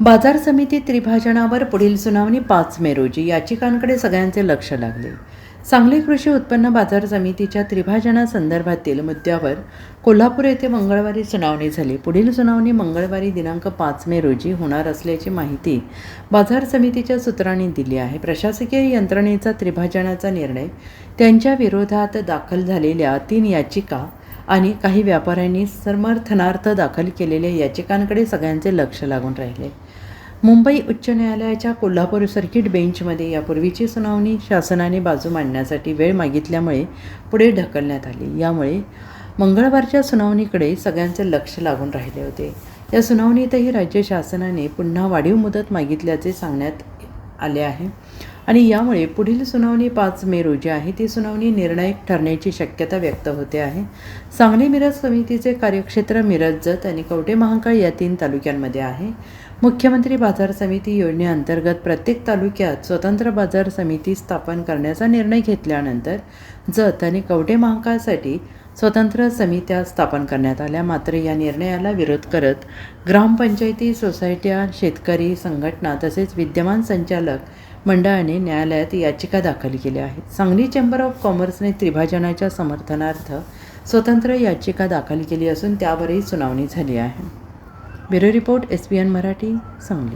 बाजार समिती त्रिभाजनावर पुढील सुनावणी 5 मे रोजी. याचिकांकडे सगळ्यांचे लक्ष लागले. सांगली कृषी उत्पन्न बाजार समितीच्या त्रिभाजनासंदर्भातील मुद्द्यावर कोल्हापूर येथे मंगळवारी सुनावणी झाली. पुढील सुनावणी मंगळवारी दिनांक 5 मे रोजी होणार असल्याची माहिती बाजार समितीच्या सूत्रांनी दिली आहे. प्रशासकीय यंत्रणेचा त्रिभाजनाचा निर्णय, त्यांच्या विरोधात दाखल झालेल्या 3 याचिका आणि काही व्यापाऱ्यांनी समर्थनार्थ दाखल केलेल्या याचिकांकडे सगळ्यांचे लक्ष लागून राहिले. मुंबई उच्च न्यायालयाच्या कोल्हापूर सर्किट बेंचमध्ये यापूर्वीची सुनावणी शासनाने बाजू मांडण्यासाठी वेळ मागितल्यामुळे पुढे ढकलण्यात आली. यामुळे मंगळवारच्या सुनावणीकडे सगळ्यांचे लक्ष लागून राहिले होते. या सुनावणीतही राज्य शासनाने पुन्हा वाढीव मुदत मागितल्याचे सांगण्यात आले आहे आणि यामुळे पुढील सुनावणी 5 मे रोजी आहे. ती सुनावणी निर्णायक ठरण्याची शक्यता व्यक्त होते आहे. सांगली मिरज समितीचे कार्यक्षेत्र मिरज, जत आणि कवठे महांकाळ या 3 तालुक्यांमध्ये आहे. मुख्यमंत्री बाजार समिती योजनेअंतर्गत प्रत्येक तालुक्यात स्वतंत्र बाजार समिती स्थापन करण्याचा निर्णय घेतल्यानंतर जत आणि कवठे महांकाळसाठी स्वतंत्र समित्या स्थापन करण्यात आल्या. मात्र या निर्णयाला विरोध करत ग्रामपंचायती, सोसायट्या, शेतकरी संघटना तसेच विद्यमान संचालक मंडळाने न्यायालयात याचिका दाखल केल्या आहेत. सांगली चेंबर ऑफ कॉमर्सने त्रिभाजनाच्या समर्थनार्थ स्वतंत्र याचिका दाखल केली असून त्यावरही सुनावणी झाली आहे. Bureau report, SBN Marathi, Sangli.